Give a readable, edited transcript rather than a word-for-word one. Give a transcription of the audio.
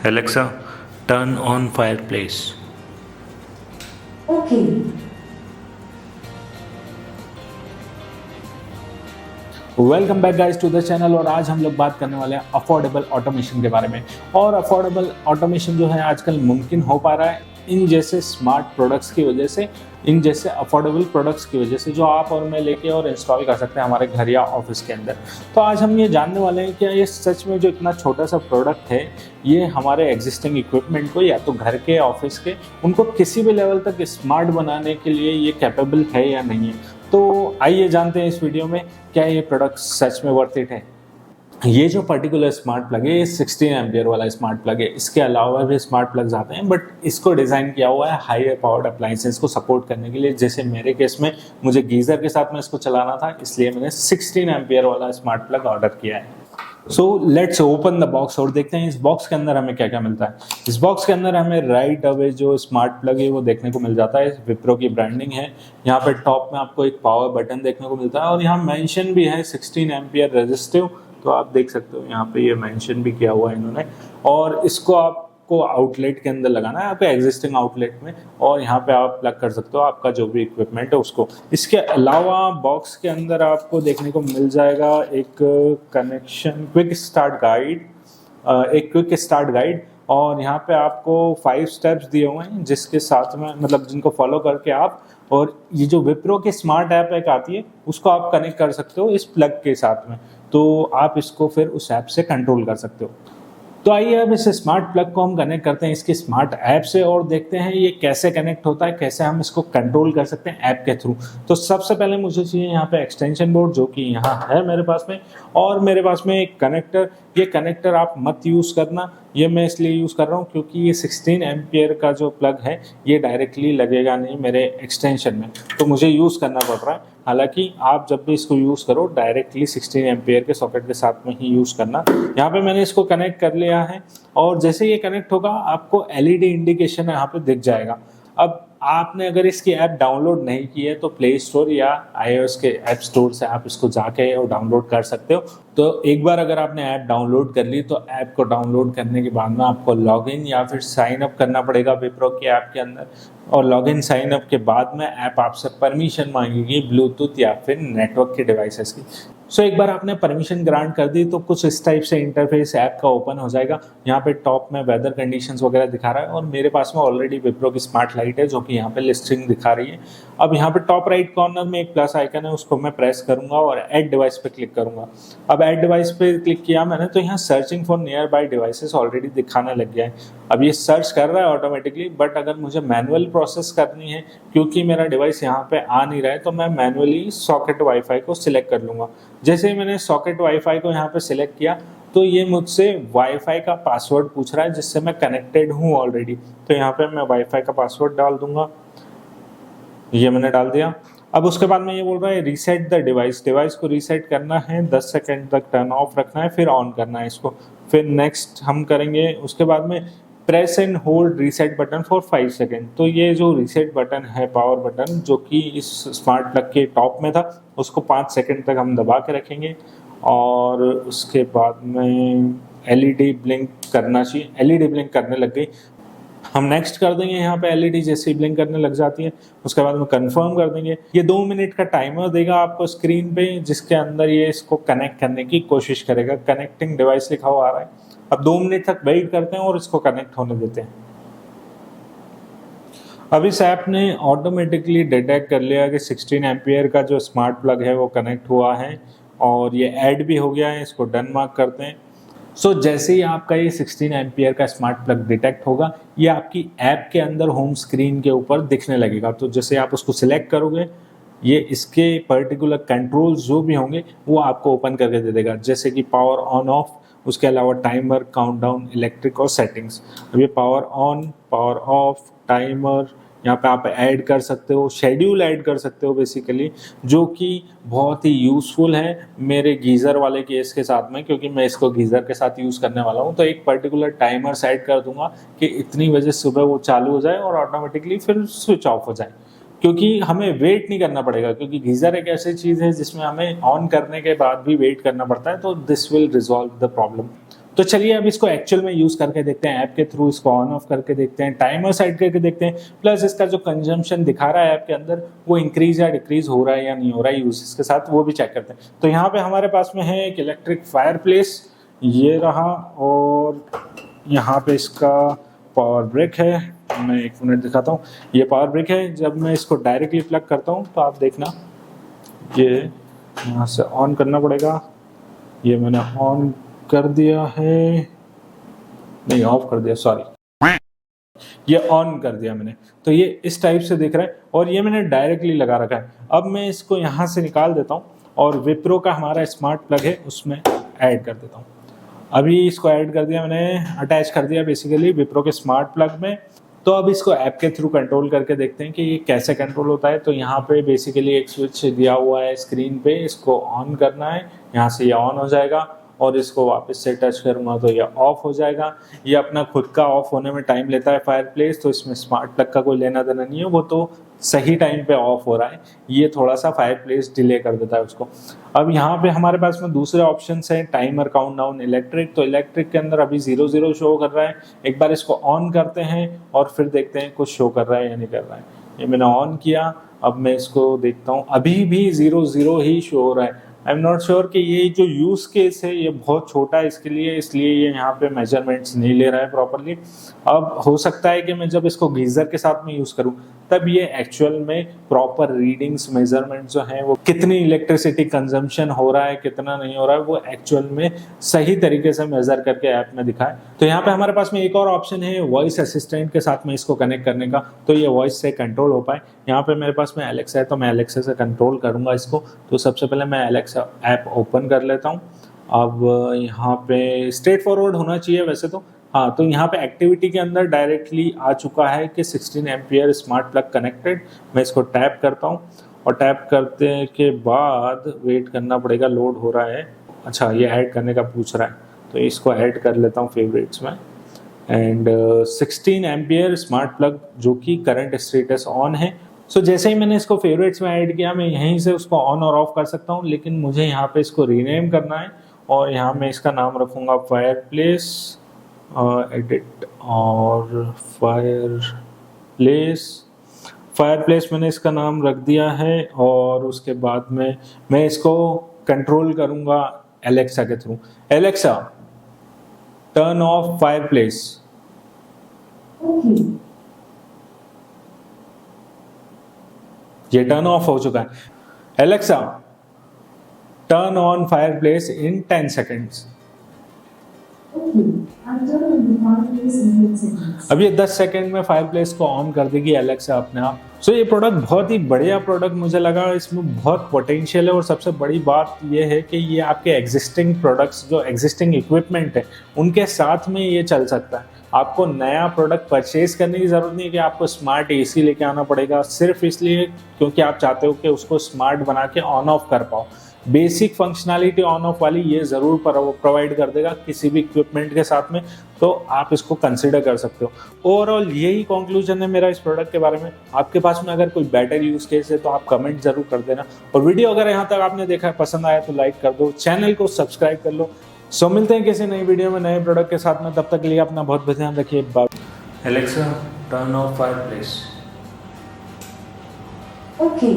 Alexa, turn on fireplace. Okay. Welcome back guys to the channel. और आज हम लोग बात करने वाले हैं अफोर्डेबल ऑटोमेशन के बारे में। और अफोर्डेबल ऑटोमेशन जो है आजकल मुमकिन हो पा रहा है इन जैसे स्मार्ट प्रोडक्ट्स की वजह से, इन जैसे अफोर्डेबल प्रोडक्ट्स की वजह से जो आप और मैं लेके और इंस्टॉल कर सकते हैं हमारे घर या ऑफिस के अंदर। तो आज हम ये जानने वाले हैं कि ये सच में जो इतना छोटा सा प्रोडक्ट है ये हमारे एग्जिस्टिंग इक्विपमेंट को या तो घर के ऑफिस के उनको किसी भी लेवल तक स्मार्ट बनाने के लिए ये कैपेबल है या नहीं है। तो आइए जानते हैं इस वीडियो में क्या ये प्रोडक्ट सच में वर्थ इट है। ये जो पर्टिकुलर स्मार्ट प्लग है ये 16 एम्पियर वाला स्मार्ट प्लग है। इसके अलावा भी स्मार्ट प्लग्स आते हैं बट इसको डिज़ाइन किया हुआ है हाई पावर्ड अप्लायंसेस को सपोर्ट करने के लिए। जैसे मेरे केस में मुझे गीज़र के साथ में इसको चलाना था, इसलिए मैंने 16 एम्पियर वाला स्मार्ट प्लग ऑर्डर किया है। So let's open the box और देखते हैं इस बॉक्स के अंदर हमें क्या क्या मिलता है। इस बॉक्स के अंदर हमें राइट अवे जो स्मार्ट प्लग है वो देखने को मिल जाता है। विप्रो की ब्रांडिंग है। यहाँ पे टॉप में आपको एक पावर बटन देखने को मिलता है और यहाँ मेंशन भी है 16 एम्पियर रेजिस्टिव। तो आप देख सकते हो यहाँ पे ये मेंशन भी किया हुआ है इन्होंने। और इसको आपको आउटलेट के अंदर लगाना है, आपके एग्जिस्टिंग आउटलेट में, और यहाँ पे आप प्लग कर सकते हो आपका जो भी इक्विपमेंट है उसको। इसके अलावा बॉक्स के अंदर आपको देखने को मिल जाएगा एक कनेक्शन क्विक स्टार्ट गाइड, एक क्विक स्टार्ट गाइड। और यहाँ पे आपको 5 स्टेप्स दिए हुए हैं जिसके साथ में मतलब जिनको फॉलो करके आप, और ये जो विप्रो की स्मार्ट ऐप एक आती है उसको आप कनेक्ट कर सकते हो इस प्लग के साथ में। तो आप इसको फिर उस ऐप से कंट्रोल कर सकते हो। तो आइए अब इस स्मार्ट प्लग को हम कनेक्ट करते हैं इसकी स्मार्ट ऐप से और देखते हैं ये कैसे कनेक्ट होता है, कैसे हम इसको कंट्रोल कर सकते हैं ऐप के थ्रू। तो सबसे पहले मुझे चाहिए यहाँ पे एक्सटेंशन बोर्ड जो कि यहाँ है मेरे पास में, और मेरे पास में एक कनेक्टर। ये कनेक्टर आप मत यूज़ करना, ये मैं इसलिए यूज़ कर रहा हूँ क्योंकि ये 16 एम्पियर का जो प्लग है ये डायरेक्टली लगेगा नहीं मेरे एक्सटेंशन में, तो मुझे यूज़ करना पड़ रहा है। हालांकि आप जब भी इसको यूज़ करो डायरेक्टली 16 एम्पियर के सॉकेट के साथ में ही यूज़ करना। यहाँ पे मैंने इसको कनेक्ट कर लिया है और जैसे ये कनेक्ट होगा आपको एलईडी इंडिकेशन यहाँ पे दिख जाएगा। अब आपने अगर इसकी ऐप डाउनलोड नहीं की है तो प्ले स्टोर या iOS के ऐप स्टोर से आप इसको जाके और डाउनलोड कर सकते हो। तो एक बार अगर आपने ऐप डाउनलोड कर ली तो ऐप को डाउनलोड करने के बाद में आपको लॉगिन या फिर साइन अप करना पड़ेगा विप्रो की ऐप के अंदर। और लॉगिन साइन अप के बाद में ऐप आपसे परमिशन मांगेगी ब्लूटूथ या फिर नेटवर्क के डिवाइसेस की। सो एक बार आपने परमिशन ग्रांट कर दी तो कुछ इस टाइप से इंटरफेस ऐप का ओपन हो जाएगा। यहाँ पे टॉप में वेदर कंडीशंस वगैरह दिखा रहा है और मेरे पास में ऑलरेडी विप्रो की स्मार्ट लाइट है जो कि यहाँ पे लिस्टिंग दिखा रही है। अब यहाँ पे टॉप राइट कॉर्नर में एक प्लस आइकन है, उसको मैं प्रेस करूंगा और ऐड डिवाइस पे क्लिक करूंगा। अब ऐड डिवाइस पे क्लिक किया मैंने तो यहाँ searching for near by devices already दिखाने लग गया है। अब ये सर्च कर रहा है ऑटोमेटिकली, बट अगर मुझे मैनुअल प्रोसेस करनी है क्योंकि मेरा डिवाइस यहाँ पे आ नहीं रहा है तो मैं मैनुअली सॉकेट वाईफाई को सिलेक्ट कर लूँगा। जैसे ही मैंने सॉकेट वाईफाई को यहाँ पे सिलेक्ट किया तो ये मुझसे वाईफाई का पासवर्ड पूछ रहा है जिससे मैं कनेक्टेड हूँ ऑलरेडी। तो यहाँ पे मैं वाईफाई का पासवर्ड डाल दूंगा, ये मैंने डाल दिया। अब उसके बाद में ये बोल रहा है रीसेट द डिवाइस। डिवाइस को रीसेट करना है, 10 सेकेंड तक टर्न ऑफ रखना है, फिर ऑन करना है इसको, फिर नेक्स्ट हम करेंगे। उसके बाद में press and hold reset button for 5 second. तो ये जो रीसेट बटन है पावर बटन जो कि इस स्मार्ट प्लग के टॉप में था उसको 5 सेकेंड तक हम दबा के रखेंगे। और उसके बाद में एलईडी ब्लिंक करना चाहिए, एलईडी ब्लिंक करने लग गई, हम नेक्स्ट कर देंगे। यहाँ पे एलईडी जैसे ही ब्लिंक करने लग जाती है उसके बाद में कंफर्म कर देंगे। ये 2 मिनट का टाइमर देगा आपको स्क्रीन पे जिसके अंदर ये इसको कनेक्ट करने की कोशिश करेगा। कनेक्टिंग डिवाइस लिखा हुआ आ रहा है। अब 2 मिनट तक वेट करते हैं और इसको कनेक्ट होने देते हैं। अब इस ऐप ने ऑटोमेटिकली डिटेक्ट कर लिया कि 16 एम्पियर का जो स्मार्ट प्लग है वो कनेक्ट हुआ है और ये ऐड भी हो गया है। इसको डन मार्क करते हैं। सो जैसे ही आपका ये 16 एम्पियर का स्मार्ट प्लग डिटेक्ट होगा ये आपकी ऐप के अंदर होम स्क्रीन के ऊपर दिखने लगेगा। तो जैसे आप उसको सिलेक्ट करोगे ये इसके पर्टिकुलर कंट्रोल्स जो भी होंगे वो आपको ओपन करके दे देगा, जैसे कि पावर ऑन ऑफ, उसके अलावा टाइमर, काउंटडाउन, इलेक्ट्रिक और सेटिंग्स। अब ये power on, power of, timer, यहाँ पे आप ऐड कर सकते हो, शेड्यूल ऐड कर सकते हो बेसिकली, जो कि बहुत ही यूज़फुल है मेरे गीज़र वाले केस के साथ में, क्योंकि मैं इसको गीज़र के साथ यूज़ करने वाला हूँ। तो एक पर्टिकुलर टाइमर सेट कर दूंगा कि इतनी बजे सुबह वो चालू हो जाए और ऑटोमेटिकली फिर स्विच ऑफ हो जाए, क्योंकि हमें वेट नहीं करना पड़ेगा। क्योंकि गीज़र एक ऐसी चीज़ है जिसमें हमें ऑन करने के बाद भी वेट करना पड़ता है, तो this will resolve the problem. तो चलिए अब इसको एक्चुअल में यूज़ करके देखते हैं, ऐप के थ्रू इसको ऑन ऑफ करके देखते हैं, टाइमर सेट करके देखते हैं, प्लस इसका जो कंजम्पशन दिखा रहा है ऐप के अंदर वो इंक्रीज या डिक्रीज हो रहा है या नहीं हो रहा है यूजेस के साथ, वो भी चेक करते हैं। तो यहाँ पे हमारे पास में है एक इलेक्ट्रिक फायर प्लेस, ये रहा, और यहाँ पे इसका पावर ब्रेक है। मैं एक मिनट दिखाता हूँ, ये पावर ब्रेक है। जब मैं इसको डायरेक्टली प्लग करता हूँ तो आप देखना, ये यहाँ से ऑन करना पड़ेगा। ये मैंने ऑन कर दिया है, नहीं ऑफ कर दिया, सॉरी, ये ऑन कर दिया मैंने। तो ये इस टाइप से दिख रहा है और ये मैंने डायरेक्टली लगा रखा है। अब मैं इसको यहाँ से निकाल देता हूँ और विप्रो का हमारा स्मार्ट प्लग है उसमें ऐड कर देता हूँ। अभी इसको ऐड कर दिया मैंने, अटैच कर दिया बेसिकली विप्रो के स्मार्ट प्लग में। तो अब इसको ऐप के थ्रू कंट्रोल करके देखते हैं कि ये कैसे कंट्रोल होता है। तो यहाँ पे बेसिकली एक स्विच दिया हुआ है स्क्रीन पे, इसको ऑन करना है, यहाँ से ये ऑन हो जाएगा और इसको वापस से टच करूँगा तो ये ऑफ हो जाएगा। ये अपना खुद का ऑफ होने में टाइम लेता है फायर प्लेस, तो इसमें स्मार्ट प्लग का कोई लेना देना नहीं है, वो तो सही टाइम पे ऑफ हो रहा है, ये थोड़ा सा फायर प्लेस डिले कर देता है उसको। अब यहाँ पे हमारे पास में दूसरे ऑप्शन है टाइमर काउंट डाउन इलेक्ट्रिक। तो इलेक्ट्रिक के अंदर अभी 00 शो कर रहा है। एक बार इसको ऑन करते हैं और फिर देखते हैं कुछ शो कर रहा है या नहीं कर रहा है। ये मैंने ऑन किया, अब मैं इसको देखता हूँ, अभी भी 00 ही शो हो रहा है। आई एम नॉट श्योर कि ये जो यूज़ केस है ये बहुत छोटा है इसके लिए, इसलिए ये यहाँ पे मेजरमेंट्स नहीं ले रहा है प्रॉपरली। अब हो सकता है कि मैं जब इसको गीज़र के साथ में यूज़ करूँ तब ये एक्चुअल में प्रॉपर रीडिंग्स मेजरमेंट जो हैं वो कितनी इलेक्ट्रिसिटी कंजम्पशन हो रहा है कितना नहीं हो रहा है वो एक्चुअल में सही तरीके से मेजर करके ऐप में दिखाए। तो यहाँ पे हमारे पास में एक और ऑप्शन है वॉइस असिस्टेंट के साथ में इसको कनेक्ट करने का, तो ये वॉइस से कंट्रोल हो पाए। यहाँ पे मेरे पास में एलेक्सा है तो मैं एलेक्सा से कंट्रोल करूँगा इसको। तो सबसे पहले मैं एलेक्सा ऐप ओपन कर लेता हूँ। अब यहाँ पे स्ट्रेट फॉरवर्ड होना चाहिए वैसे तो, हाँ। तो यहाँ पे एक्टिविटी के अंदर डायरेक्टली आ चुका है कि 16 एम्पियर स्मार्ट प्लग कनेक्टेड। मैं इसको टैप करता हूँ और टैप करने के बाद वेट करना पड़ेगा, लोड हो रहा है। अच्छा, ये ऐड करने का पूछ रहा है तो इसको ऐड कर लेता हूँ फेवरेट्स में। एंड 16 एम्पियर स्मार्ट प्लग जो कि करंट स्टेटस ऑन है। सो जैसे ही मैंने इसको फेवरेट्स में ऐड किया मैं यहीं से उसको ऑन और ऑफ कर सकता हूँ, लेकिन मुझे यहाँ पे इसको रीनेम करना है और यहाँ मैं इसका नाम रखूँगा फायर प्लेस एडिट और फायर प्लेस मैंने इसका नाम रख दिया है। और उसके बाद में मैं इसको कंट्रोल करूँगा एलेक्सा के through. Alexa turn off fire place. ये टर्न ऑफ हो चुका है। Alexa turn on fire place in 10 seconds. अब ये 10 सेकेंड में फायर प्लेस को ऑन कर देगी एलेक्सा अपने आप। सो ये प्रोडक्ट बहुत ही बढ़िया प्रोडक्ट मुझे लगा, इसमें बहुत पोटेंशियल है। और सबसे बड़ी बात ये है कि ये आपके एग्जिस्टिंग प्रोडक्ट्स जो एग्जिस्टिंग इक्विपमेंट है उनके साथ में ये चल सकता है। आपको नया प्रोडक्ट परचेज करने की ज़रूरत नहीं है कि आपको स्मार्ट एसी लेके आना पड़ेगा सिर्फ इसलिए क्योंकि आप चाहते हो कि उसको स्मार्ट बना के ऑन ऑफ कर पाओ। बेसिक फंक्शनैलिटी ऑन ऑफ वाली ये ज़रूर प्रोवाइड कर देगा किसी भी इक्विपमेंट के साथ में, तो आप इसको कंसिडर कर सकते हो। ओवरऑल यही कंक्लूजन है मेरा इस प्रोडक्ट के बारे में। आपके पास में अगर कोई बेटर यूज़ केस है तो आप कमेंट ज़रूर कर देना। और वीडियो अगर यहाँ तक आपने देखा है पसंद आया तो लाइक कर दो, चैनल को सब्सक्राइब कर लो। सो मिलते हैं किसी नई वीडियो में नए प्रोडक्ट के साथ में, तब तक के लिए अपना बहुत बहुत ध्यान रखिए। Bye. Alexa, turn off fireplace. Okay.